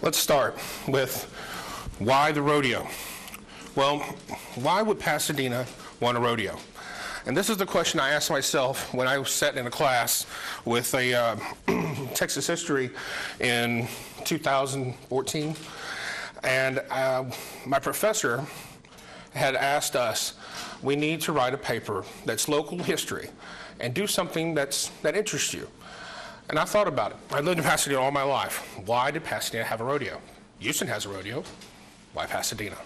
Let's start with why the rodeo? Well, why would Pasadena want a rodeo? And this is the question I asked myself when I sat in a class with a Texas history in 2014. And my professor had asked us, we need to write a paper that's local history and do something that interests you. And I thought about it. I lived in Pasadena all my life. Why did Pasadena have a rodeo? Houston has a rodeo. Why Pasadena?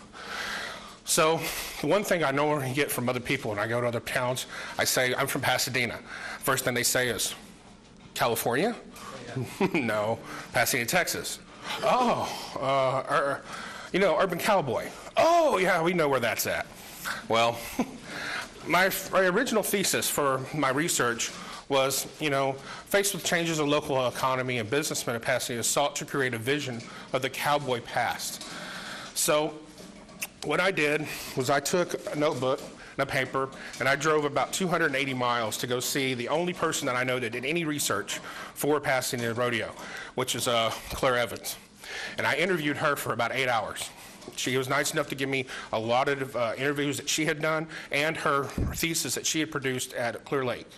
So one thing I normally get from other people when I go to other towns, I say, I'm from Pasadena. First thing they say is, California? Yeah. No, Pasadena, Texas. Oh, Urban Cowboy. Oh, yeah, we know where that's at. Well, my original thesis for my research was, faced with changes in local economy and businessmen in Pasadena sought to create a vision of the cowboy past. So what I did was I took a notebook and a paper, and I drove about 280 miles to go see the only person that I know that did any research for Pasadena Rodeo, which is Claire Evans. And I interviewed her for about 8 hours. She was nice enough to give me a lot of interviews that she had done and her thesis that she had produced at Clear Lake.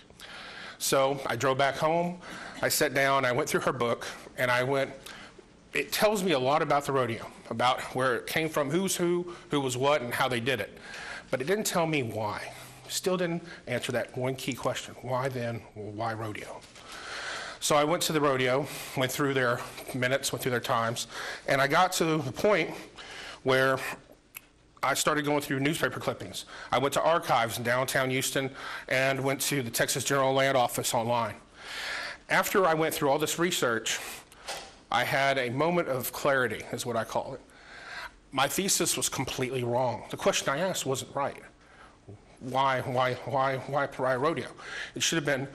So I drove back home, I sat down, I went through her book, and it tells me a lot about the rodeo, about where it came from, who was what, and how they did it. But it didn't tell me why. Still didn't answer that one key question. Why then? Why rodeo? So I went to the rodeo, went through their minutes, went through their times, and I got to the point where I started going through newspaper clippings. I went to archives in downtown Houston and went to the Texas General Land Office online. After I went through all this research, I had a moment of clarity, is what I call it. My thesis was completely wrong. The question I asked wasn't right. Why rodeo? It should have been,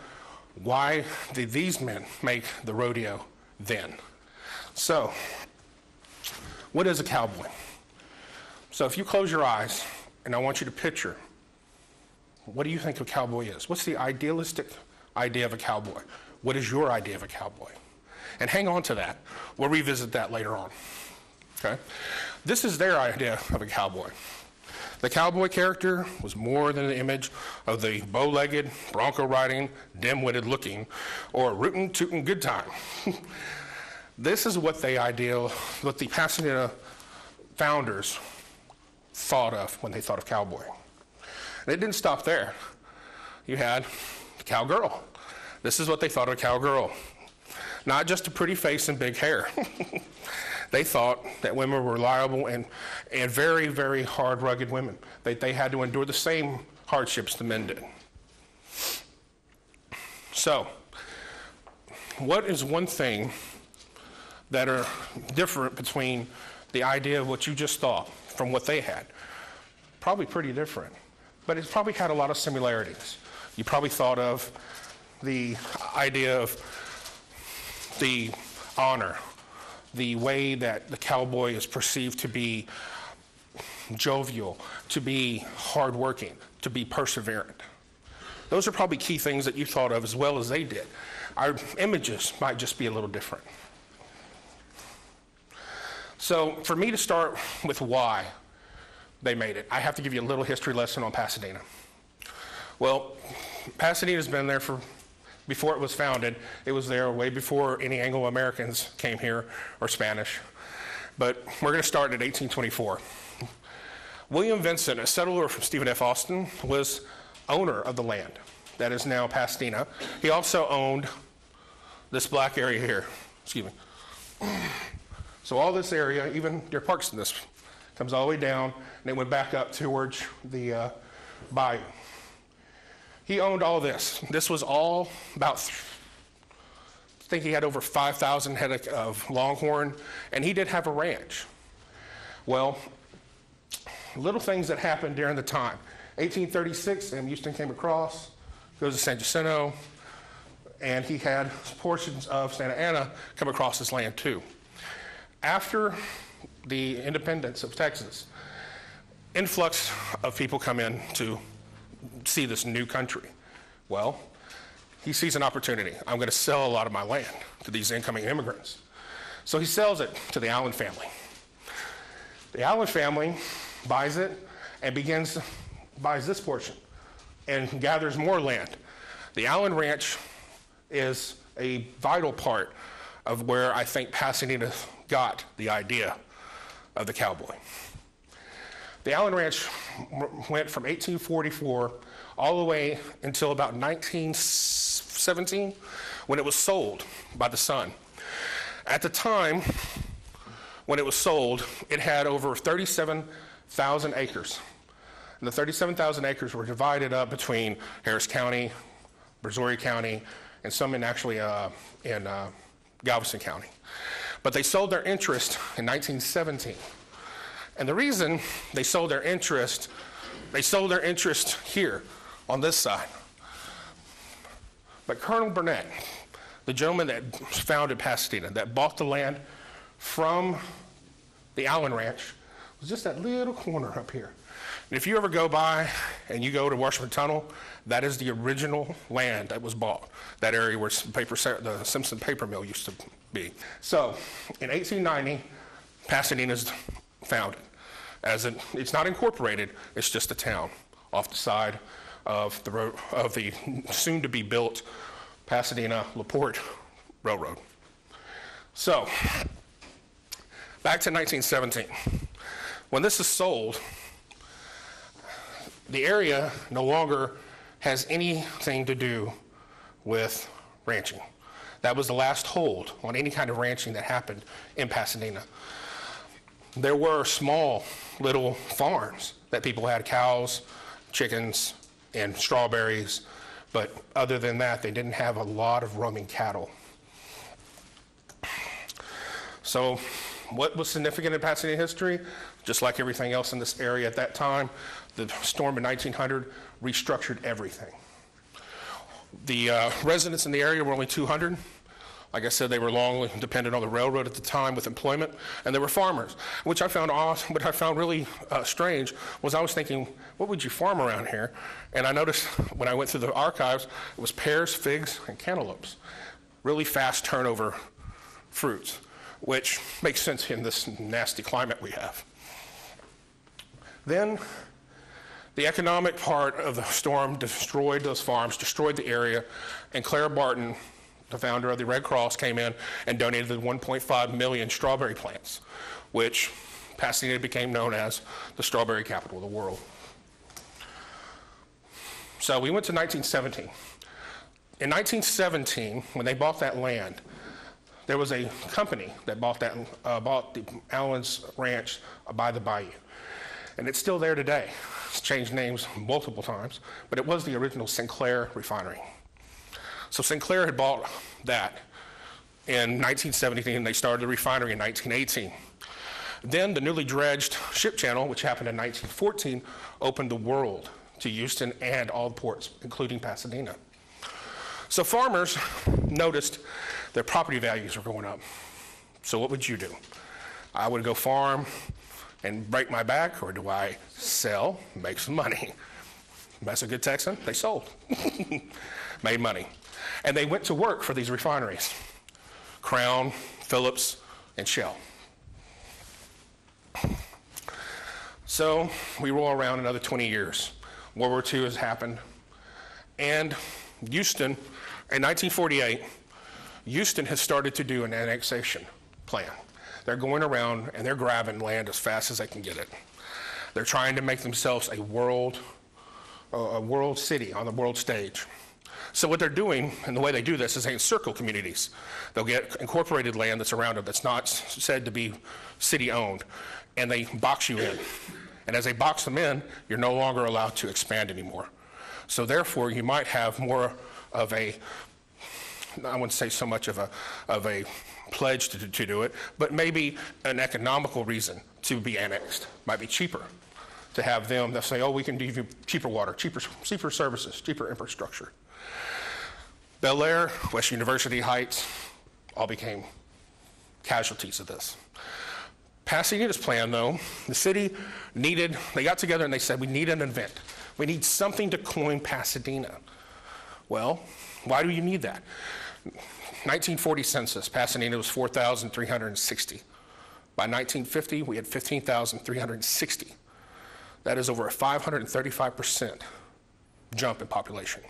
why did these men make the rodeo then? So, what is a cowboy? So if you close your eyes, and I want you to picture, what do you think a cowboy is? What's the idealistic idea of a cowboy? What is your idea of a cowboy? And hang on to that. We'll revisit that later on. Okay? This is their idea of a cowboy. The cowboy character was more than an image of the bow-legged, bronco-riding, dim-witted looking, or rootin' tootin' good time. This is what what the Pasadena founders thought of when they thought of cowboy. And it didn't stop there. You had the cowgirl. This is what they thought of a cowgirl. Not just a pretty face and big hair. They thought that women were reliable and very, very hard, rugged women. They had to endure the same hardships the men did. So, what is one thing that are different between the idea of what you just thought from what they had? Probably pretty different, but it's probably had a lot of similarities. You probably thought of the idea of the honor, the way that the cowboy is perceived to be jovial, to be hardworking, to be perseverant. Those are probably key things that you thought of as well as they did. Our images might just be a little different. So for me to start with why they made it, I have to give you a little history lesson on Pasadena. Well, Pasadena's been there before it was founded. It was there way before any Anglo-Americans came here, or Spanish. But we're going to start in 1824. William Vincent, a settler from Stephen F. Austin, was owner of the land that is now Pasadena. He also owned this black area here. Excuse me. So all this area, even Deer Park's in this, comes all the way down, and it went back up towards the bayou. He owned all this. This was all about, I think he had over 5,000 head of longhorn, and he did have a ranch. Well, little things that happened during the time. 1836, Sam Houston came across, goes to San Jacinto, and he had portions of Santa Ana come across his land too. After the independence of Texas, influx of people come in to see this new country. Well, he sees an opportunity. I'm going to sell a lot of my land to these incoming immigrants. So he sells it to the Allen family. The Allen family buys it and buys this portion and gathers more land. The Allen Ranch is a vital part of where I think Pasadena got the idea of the cowboy. The Allen Ranch went from 1844 all the way until about 1917 when it was sold by the son. At the time when it was sold, it had over 37,000 acres. And the 37,000 acres were divided up between Harris County, Brazoria County, and some in Galveston County. But they sold their interest in 1917. And the reason they sold their interest here on this side. But Colonel Burnett, the gentleman that founded Pasadena, that bought the land from the Allen Ranch, was just that little corner up here. And if you ever go by and you go to Washington Tunnel, that is the original land that was bought, that area where the Simpson paper mill used to be. So in 1890, Pasadena is founded. It's not incorporated, it's just a town off the side of the soon-to-be built Pasadena-LaPorte Railroad. So, back to 1917. When this is sold, the area no longer has anything to do with ranching. That was the last hold on any kind of ranching that happened in Pasadena. There were small little farms that people had, cows, chickens, and strawberries, but other than that, they didn't have a lot of roaming cattle. So what was significant in Pasadena history? Just like everything else in this area at that time, the storm in 1900 restructured everything. The residents in the area were only 200. Like I said, they were long dependent on the railroad at the time with employment, and they were farmers. What I found really strange was I was thinking, what would you farm around here? And I noticed when I went through the archives, it was pears, figs, and cantaloupes. Really fast turnover fruits, which makes sense in this nasty climate we have. Then the economic part of the storm destroyed those farms, destroyed the area, and Clara Barton, the founder of the Red Cross, came in and donated the 1.5 million strawberry plants, which Pasadena became known as the strawberry capital of the world. So we went to 1917. In 1917, when they bought that land, there was a company that bought the Allen's Ranch by the bayou. And it's still there today. It's changed names multiple times, but it was the original Sinclair refinery. So Sinclair had bought that in 1917, and they started the refinery in 1918. Then the newly dredged ship channel, which happened in 1914, opened the world to Houston and all the ports, including Pasadena. So farmers noticed their property values were going up. So what would you do? I would go farm and break my back, or do I sell, make some money? That's a good Texan. They sold, made money. And they went to work for these refineries, Crown, Phillips, and Shell. So we roll around another 20 years. World War II has happened. And Houston, in 1948, Houston has started to do an annexation plan. They're going around and they're grabbing land as fast as they can get it. They're trying to make themselves a world city on the world stage. So what they're doing, and the way they do this, is they encircle communities. They'll get incorporated land that's around them that's not said to be city-owned, and they box you in. And as they box them in, you're no longer allowed to expand anymore. So therefore, you might have more of a, I wouldn't say so much of a pledge to do it, but maybe an economical reason to be annexed. Might be cheaper to have them. They'll say, oh, we can give you cheaper water, cheaper services, cheaper infrastructure. Bel Air, West University Heights, all became casualties of this. Pasadena's plan, though, the city they got together and they said, we need an event. We need something to coin Pasadena. Well, why do you need that? 1940 census, Pasadena was 4,360. By 1950, we had 15,360. That is over a 535% jump in population.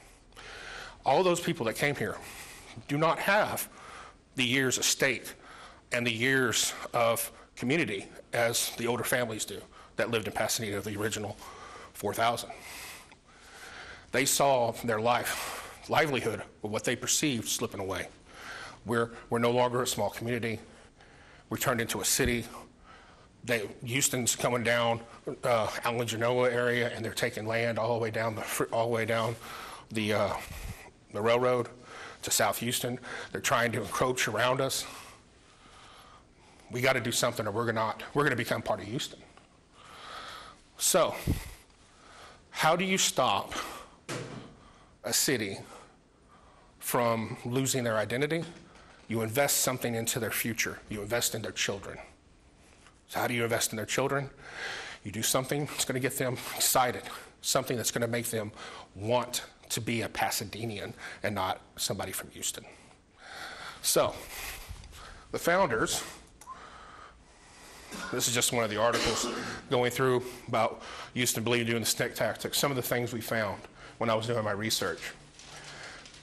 All those people that came here do not have the years of state and the years of community as the older families do that lived in Pasadena, the original 4,000. They saw their livelihood, of what they perceived, slipping away. We're no longer a small community. We turned into a city. Houston's coming down Allen Genoa area, and they're taking land all the way down the railroad to South Houston. They're trying to encroach around us. We got to do something, or we're going to become part of Houston. So, how do you stop a city from losing their identity? You invest something into their future. You invest in their children. So how do you invest in their children? You do something that's going to get them excited, something that's going to make them want to be a Pasadenian and not somebody from Houston. So, the founders, this is just one of the articles going through about Houston believed doing the stick tactics, some of the things we found when I was doing my research.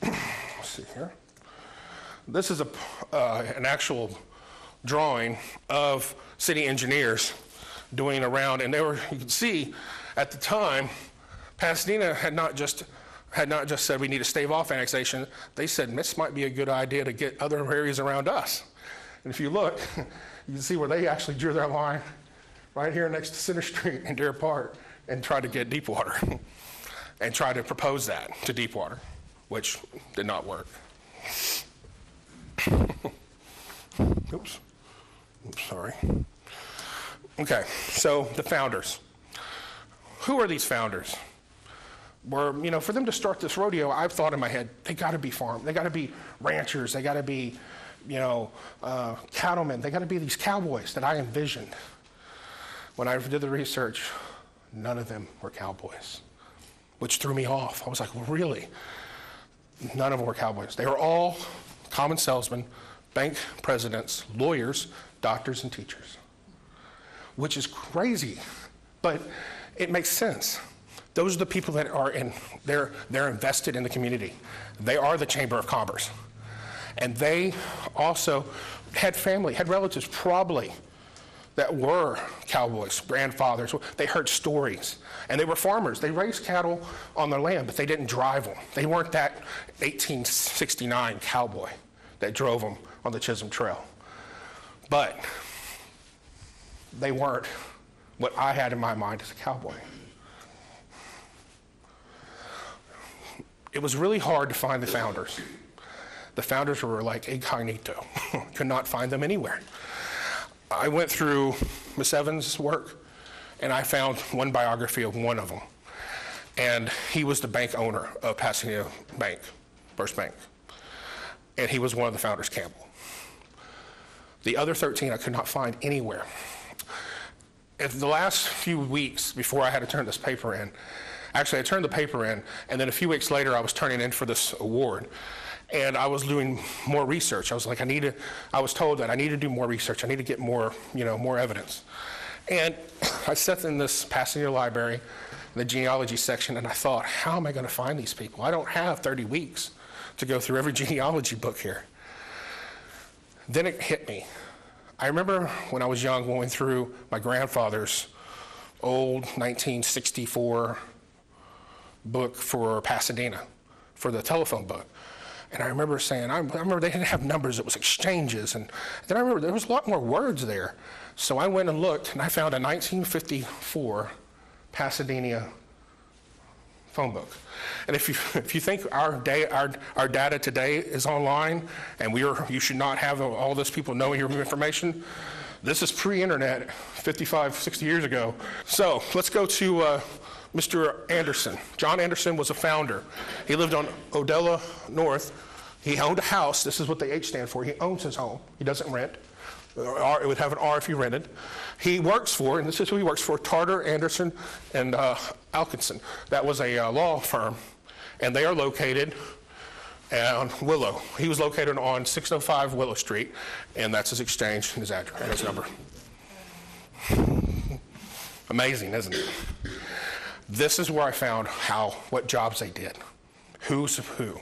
Let's see here. This is an actual drawing of city engineers doing around, and you can see at the time, Pasadena had not just said we need to stave off annexation. They said this might be a good idea to get other areas around us. And if you look, you can see where they actually drew their line right here next to Center Street in Deer Park and tried to get Deepwater and tried to propose that to Deepwater, which did not work. Oops, sorry. Okay, so the founders. Who are these founders? For them to start this rodeo, I've thought in my head, they got to be they got to be ranchers, they got to be, cattlemen, they got to be these cowboys that I envisioned. When I did the research, none of them were cowboys, which threw me off. I was like, well, really? None of them were cowboys. They were all common salesmen, bank presidents, lawyers, doctors, and teachers, which is crazy, but it makes sense. Those are the people that are they're invested in the community. They are the Chamber of Commerce. And they also had family, had relatives probably that were cowboys, grandfathers. They heard stories. And they were farmers. They raised cattle on their land, but they didn't drive them. They weren't that 1869 cowboy that drove them on the Chisholm Trail. But they weren't what I had in my mind as a cowboy. It was really hard to find the founders. The founders were like incognito. Could not find them anywhere. I went through Miss Evans' work, and I found one biography of one of them. And he was the bank owner of Pasadena Bank, First Bank. And he was one of the founders, Campbell. The other 13 I could not find anywhere. In the last few weeks before I had to turn this paper in, actually I turned the paper in, and then a few weeks later I was turning in for this award. And I was doing more research. I was like, I was told that I need to do more research. I need to get more, more evidence. And I sat in this Pasadena library, in the genealogy section, and I thought, how am I going to find these people? I don't have 30 weeks to go through every genealogy book here. Then it hit me. I remember when I was young going through my grandfather's old 1964 book for Pasadena, for the telephone book. And I remember saying, I remember they didn't have numbers, it was exchanges. And then I remember there was a lot more words there. So I went and looked, and I found a 1954 Pasadena phone book. And if you think our data today is online, and you should not have all those people knowing your information, this is pre-internet, 55, 60 years ago. So let's go to Mr. Anderson. John Anderson was a founder. He lived on Odella North. He owned a house. This is what the H stand for. He owns his home. He doesn't rent. It would have an R if he rented. He works for, and this is who he works for, Tarter, Anderson, and Alkinson. That was a law firm, and they are located and Willow. He was located on 605 Willow Street, and that's his exchange and his address and his number. Amazing, isn't it? This is where I found what jobs they did, who's of who.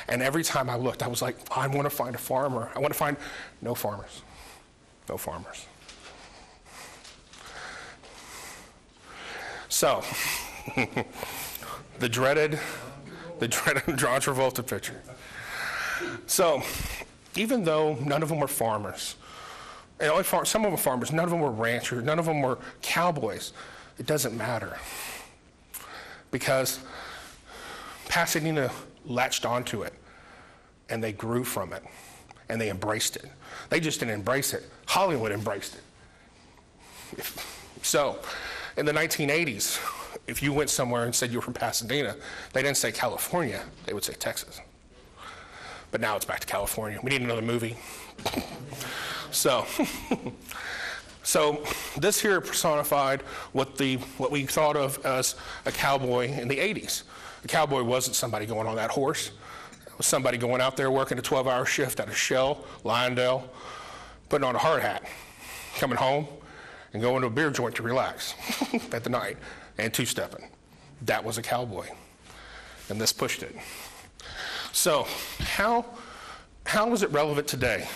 And every time I looked, I was like, I want to find a farmer. I want to find no farmers. No farmers. So, the dreaded John Travolta picture. So, even though none of them were farmers, and only some of them were farmers, none of them were ranchers, none of them were cowboys, it doesn't matter. Because Pasadena latched onto it, and they grew from it, and they embraced it. They just didn't embrace it. Hollywood embraced it. So, in the 1980s, if you went somewhere and said you were from Pasadena, they didn't say California, they would say Texas. But now it's back to California. We need another movie. So this here personified what we thought of as a cowboy in the 80s. A cowboy wasn't somebody going on that horse. It was somebody going out there working a 12-hour shift at a Shell, Lyondale, putting on a hard hat, coming home, and going to a beer joint to relax at the night, and two-stepping. That was a cowboy, and this pushed it. So how is it relevant today?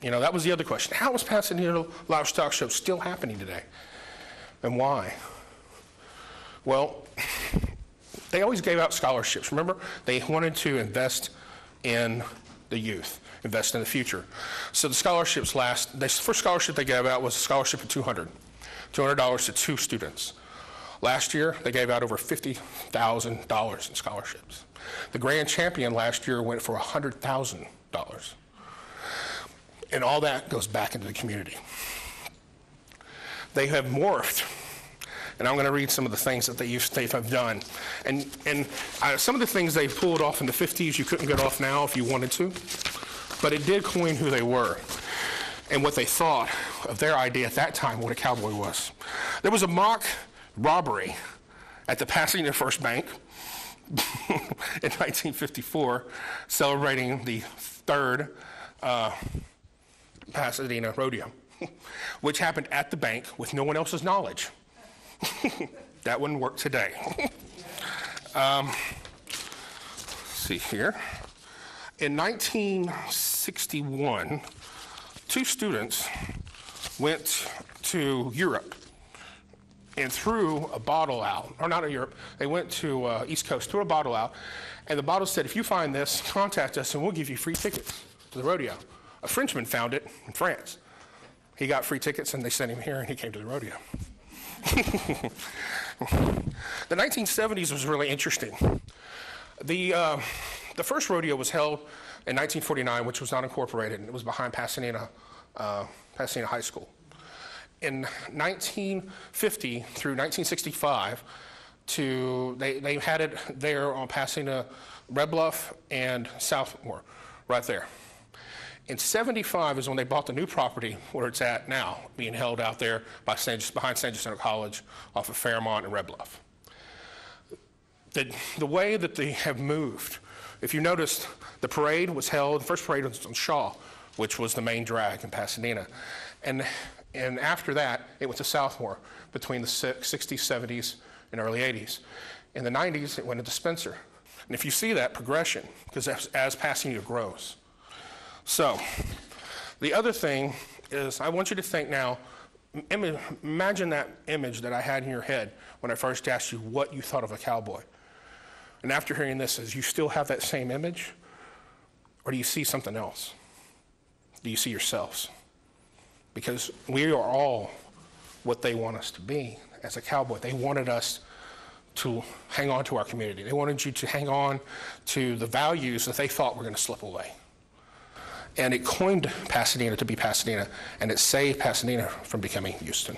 You know, that was the other question. How is Pasadena Livestock Show still happening today? And why? Well, they always gave out scholarships. Remember, they wanted to invest in the youth, invest in the future. So the scholarships the first scholarship they gave out was a scholarship of $200 to 2 students. Last year, they gave out over $50,000 in scholarships. The grand champion last year went for $100,000. And all that goes back into the community. They have morphed, and I'm going to read some of the things that they have done. And some of the things they pulled off in the 50s, you couldn't get off now if you wanted to, but it did coin who they were and what they thought of their idea at that time what a cowboy was. There was a mock robbery at the Pasadena First Bank in 1954, celebrating the 3rd Pasadena Rodeo, which happened at the bank with no one else's knowledge. That wouldn't work today. Let's see here. In 1961, 2 students went to Europe and threw a bottle out, or not in Europe, they went to East Coast, threw a bottle out, and the bottle said, if you find this, contact us and we'll give you free tickets to the rodeo. A Frenchman found it in France. He got free tickets and they sent him here and he came to the rodeo. The 1970s was really interesting. The first rodeo was held in 1949, which was not incorporated, and it was behind Pasadena High School. In 1950 through 1965, they had it there on Pasadena, Red Bluff, and Southmore, right there. In 75 is when they bought the new property where it's at now, being held out there behind San Jacinto College off of Fairmont and Red Bluff. The way that they have moved, if you noticed, the first parade was on Shaw, which was the main drag in Pasadena. And after that, it went to Southmore between the 60s, 70s, and early 80s. In the 90s, it went into Spencer. And if you see that progression, because as Pasadena grows. So, the other thing is, I want you to think now, imagine that image that I had in your head when I first asked you what you thought of a cowboy. And after hearing this, do you still have that same image? Or do you see something else? Do you see yourselves? Because we are all what they want us to be as a cowboy. They wanted us to hang on to our community. They wanted you to hang on to the values that they thought were going to slip away. And it coined Pasadena to be Pasadena, and it saved Pasadena from becoming Houston.